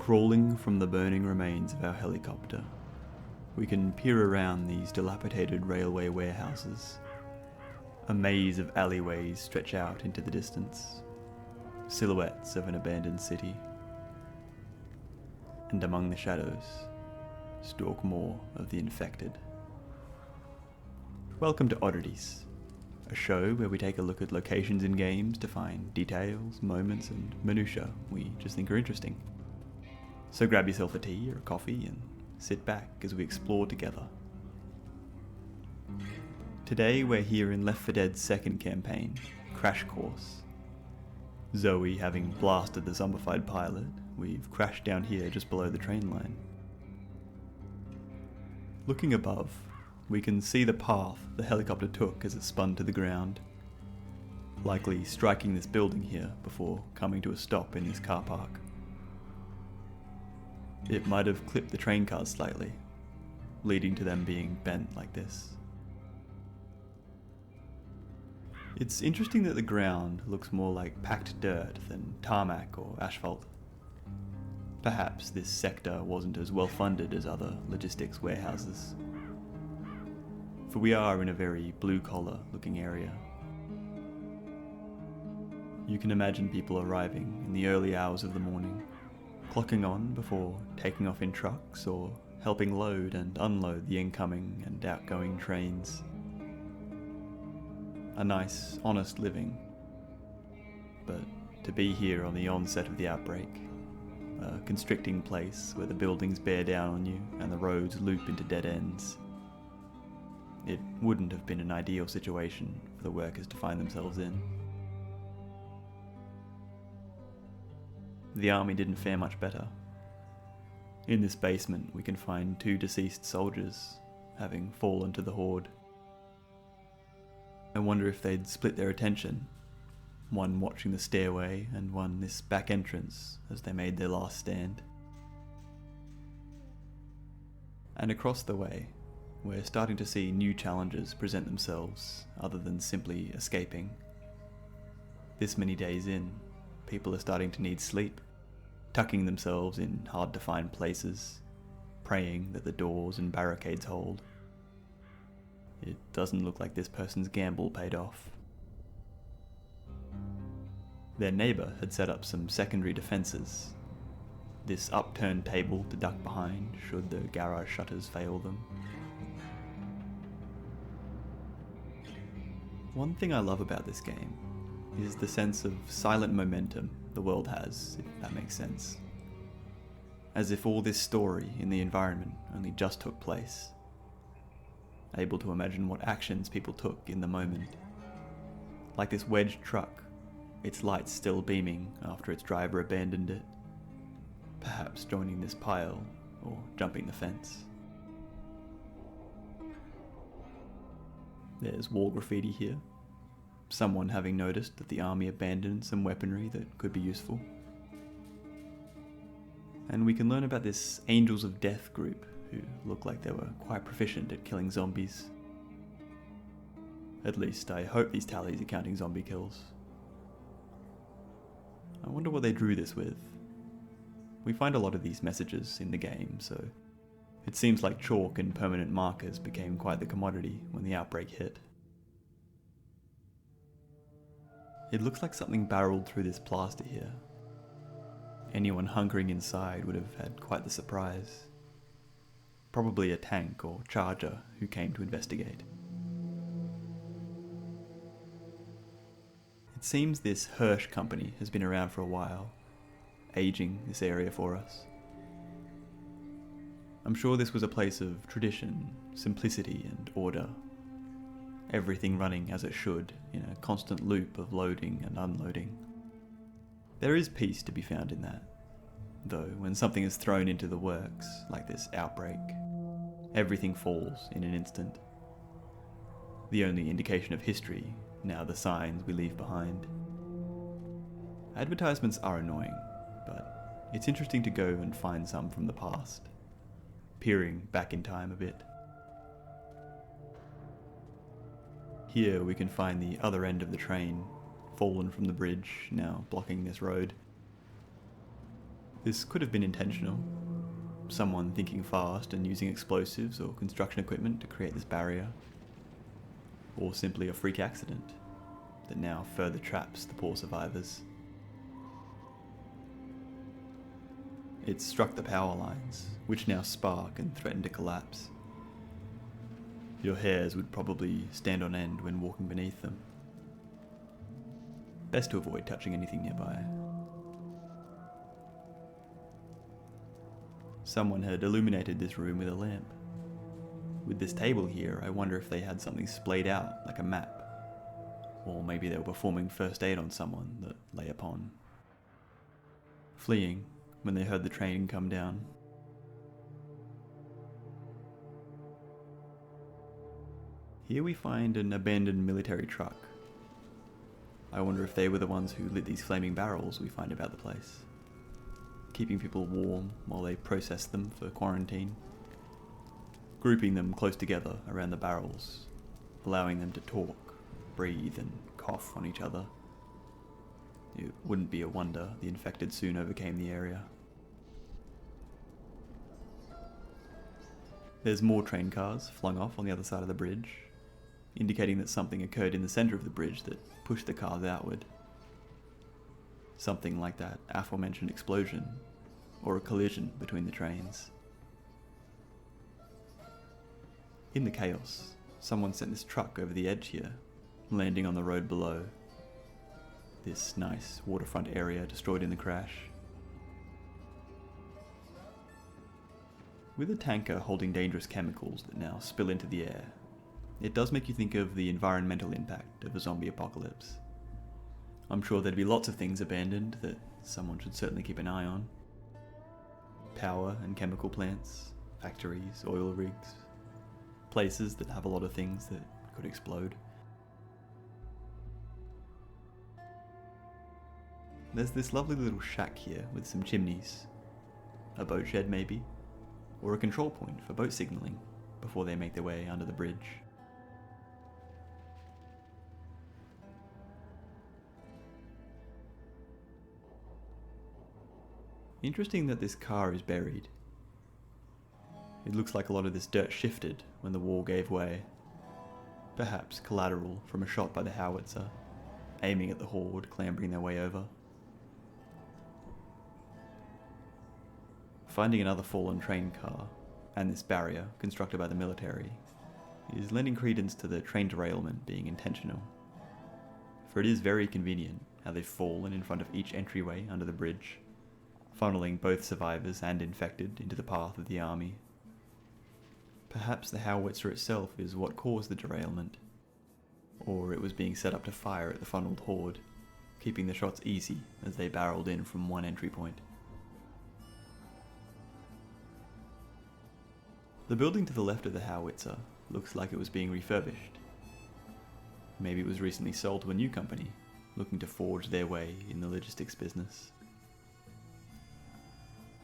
Crawling from the burning remains of our helicopter, we can peer around these dilapidated railway warehouses. A maze of alleyways stretch out into the distance, silhouettes of an abandoned city. And among the shadows, stalk more of the infected. Welcome to Oddities, a show where we take a look at locations in games to find details, moments, and minutiae we just think are interesting. So grab yourself a tea or a coffee and sit back as we explore together. Today we're here in Left 4 Dead's second campaign, Crash Course. Zoe having blasted the zombified pilot, we've crashed down here just below the train line. Looking above, we can see the path the helicopter took as it spun to the ground, likely striking this building here before coming to a stop in this car park. It might have clipped the train cars slightly, leading to them being bent like this. It's interesting that the ground looks more like packed dirt than tarmac or asphalt. Perhaps this sector wasn't as well funded as other logistics warehouses. For we are in a very blue-collar looking area. You can imagine people arriving in the early hours of the morning, clocking on before taking off in trucks or helping load and unload the incoming and outgoing trains. A nice, honest living. But to be here on the onset of the outbreak, a constricting place where the buildings bear down on you and the roads loop into dead ends, it wouldn't have been an ideal situation for the workers to find themselves in. The army didn't fare much better. In this basement we can find 2 deceased soldiers, having fallen to the horde. I wonder if they'd split their attention, one watching the stairway and one this back entrance as they made their last stand. And across the way, we're starting to see new challenges present themselves other than simply escaping. This many days in, people are starting to need sleep, tucking themselves in hard-to-find places, praying that the doors and barricades hold. It doesn't look like this person's gamble paid off. Their neighbour had set up some secondary defences. This upturned table to duck behind should the garage shutters fail them. One thing I love about this game is the sense of silent momentum the world has, if that makes sense. As if all this story in the environment only just took place. Able to imagine what actions people took in the moment. Like this wedged truck, its lights still beaming after its driver abandoned it, perhaps joining this pile or jumping the fence. There's wall graffiti here, someone having noticed that the army abandoned some weaponry that could be useful. And we can learn about this Angels of Death group who look like they were quite proficient at killing zombies. At least I hope these tallies are counting zombie kills. I wonder what they drew this with. We find a lot of these messages in the game, so it seems like chalk and permanent markers became quite the commodity when the outbreak hit. It looks like something barreled through this plaster here. Anyone hunkering inside would have had quite the surprise. Probably a tank or charger who came to investigate. It seems this Hirsch company has been around for a while, aging this area for us. I'm sure this was a place of tradition, simplicity and order. Everything running as it should in a constant loop of loading and unloading. There is peace to be found in that, though when something is thrown into the works, like this outbreak, everything falls in an instant. The only indication of history, now the signs we leave behind. Advertisements are annoying, but it's interesting to go and find some from the past, peering back in time a bit. Here we can find the other end of the train, fallen from the bridge, now blocking this road. This could have been intentional. Someone thinking fast and using explosives or construction equipment to create this barrier. Or simply a freak accident that now further traps the poor survivors. It struck the power lines, which now spark and threaten to collapse. Your hairs would probably stand on end when walking beneath them. Best to avoid touching anything nearby. Someone had illuminated this room with a lamp. With this table here, I wonder if they had something splayed out, like a map. Or maybe they were performing first aid on someone that lay upon. Fleeing when they heard the train come down. Here we find an abandoned military truck. I wonder if they were the ones who lit these flaming barrels we find about the place, keeping people warm while they processed them for quarantine, grouping them close together around the barrels, allowing them to talk, breathe and cough on each other. It wouldn't be a wonder the infected soon overcame the area. There's more train cars flung off on the other side of the bridge, indicating that something occurred in the centre of the bridge that pushed the cars outward. Something like that aforementioned explosion, or a collision between the trains. In the chaos, someone sent this truck over the edge here, landing on the road below. This nice waterfront area destroyed in the crash. With a tanker holding dangerous chemicals that now spill into the air, it does make you think of the environmental impact of a zombie apocalypse. I'm sure there'd be lots of things abandoned that someone should certainly keep an eye on. Power and chemical plants, factories, oil rigs, places that have a lot of things that could explode. There's this lovely little shack here with some chimneys. A boat shed maybe, or a control point for boat signalling before they make their way under the bridge. Interesting that this car is buried. It looks like a lot of this dirt shifted when the wall gave way. Perhaps collateral from a shot by the howitzer, aiming at the horde clambering their way over. Finding another fallen train car, and this barrier constructed by the military, is lending credence to the train derailment being intentional. For it is very convenient how they've fallen in front of each entryway under the bridge, funneling both survivors and infected into the path of the army. Perhaps the howitzer itself is what caused the derailment, or it was being set up to fire at the funneled horde, keeping the shots easy as they barreled in from one entry point. The building to the left of the howitzer looks like it was being refurbished. Maybe it was recently sold to a new company, looking to forge their way in the logistics business.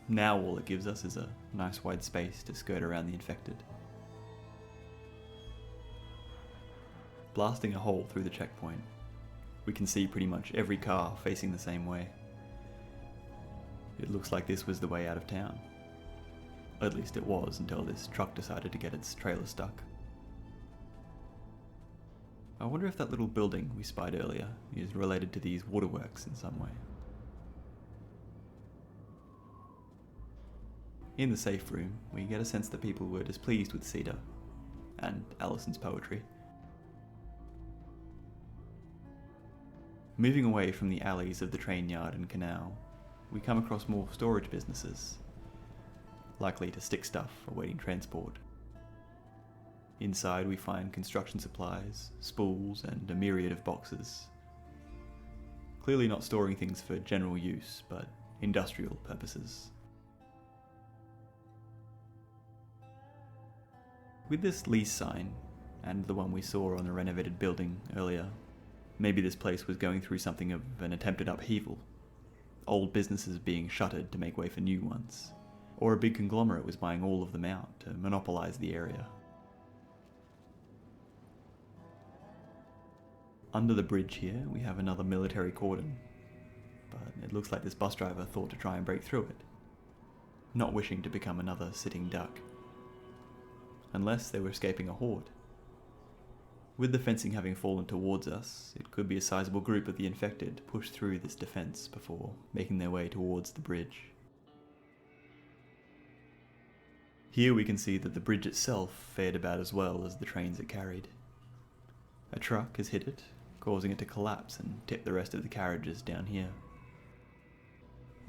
Now all it gives us is a nice wide space to skirt around the infected. Blasting a hole through the checkpoint, we can see pretty much every car facing the same way. It looks like this was the way out of town. At least it was until this truck decided to get its trailer stuck. I wonder if that little building we spied earlier is related to these waterworks in some way. In the safe room, we get a sense that people were displeased with Cedar and Alison's poetry. Moving away from the alleys of the train yard and canal, we come across more storage businesses, likely to stick stuff awaiting transport. Inside we find construction supplies, spools and a myriad of boxes. Clearly not storing things for general use, but industrial purposes. With this lease sign, and the one we saw on the renovated building earlier, maybe this place was going through something of an attempted upheaval. Old businesses being shuttered to make way for new ones. Or a big conglomerate was buying all of them out to monopolize the area. Under the bridge here, we have another military cordon, but it looks like this bus driver thought to try and break through it, not wishing to become another sitting duck. Unless they were escaping a horde. With the fencing having fallen towards us, it could be a sizable group of the infected pushed through this defence before making their way towards the bridge. Here we can see that the bridge itself fared about as well as the trains it carried. A truck has hit it, causing it to collapse and tip the rest of the carriages down here.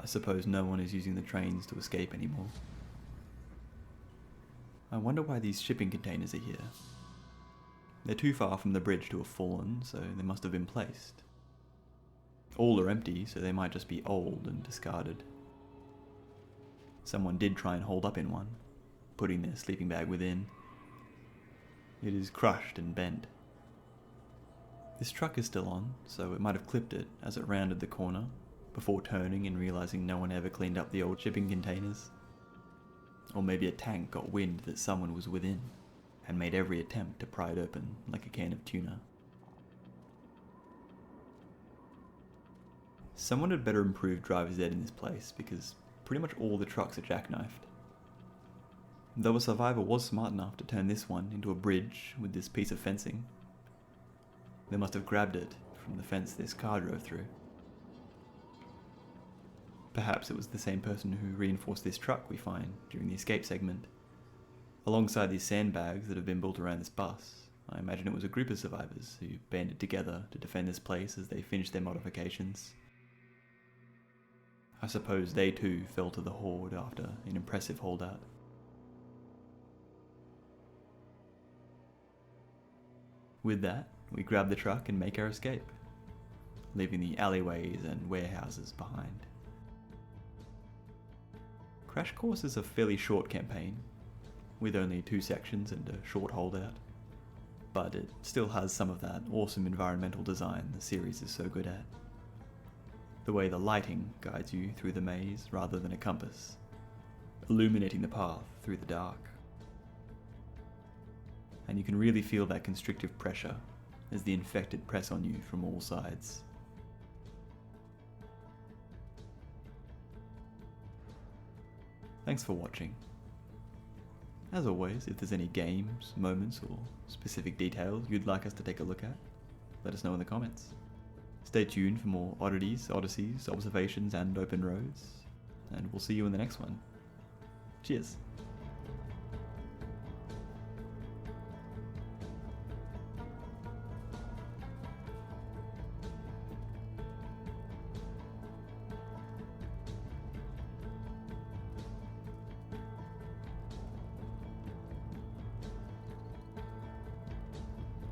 I suppose no one is using the trains to escape anymore. I wonder why these shipping containers are here. They're too far from the bridge to have fallen, so they must have been placed. All are empty, so they might just be old and discarded. Someone did try and hold up in one, putting their sleeping bag within. It is crushed and bent. This truck is still on, so it might have clipped it as it rounded the corner, before turning and realising no one ever cleaned up the old shipping containers. Or maybe a tank got wind that someone was within, and made every attempt to pry it open like a can of tuna. Someone had better improve driver's ed in this place, because pretty much all the trucks are jackknifed. Though a survivor was smart enough to turn this one into a bridge with this piece of fencing, they must have grabbed it from the fence this car drove through. Perhaps it was the same person who reinforced this truck we find during the escape segment. Alongside these sandbags that have been built around this bus, I imagine it was a group of survivors who banded together to defend this place as they finished their modifications. I suppose they too fell to the horde after an impressive holdout. With that, we grab the truck and make our escape, leaving the alleyways and warehouses behind. Crash Course is a fairly short campaign, with only 2 sections and a short holdout, but it still has some of that awesome environmental design the series is so good at. The way the lighting guides you through the maze rather than a compass, illuminating the path through the dark. And you can really feel that constrictive pressure as the infected press on you from all sides. Thanks for watching. As always, if there's any games, moments, or specific details you'd like us to take a look at, let us know in the comments. Stay tuned for more oddities, odysseys, observations, and open roads, and we'll see you in the next one. Cheers!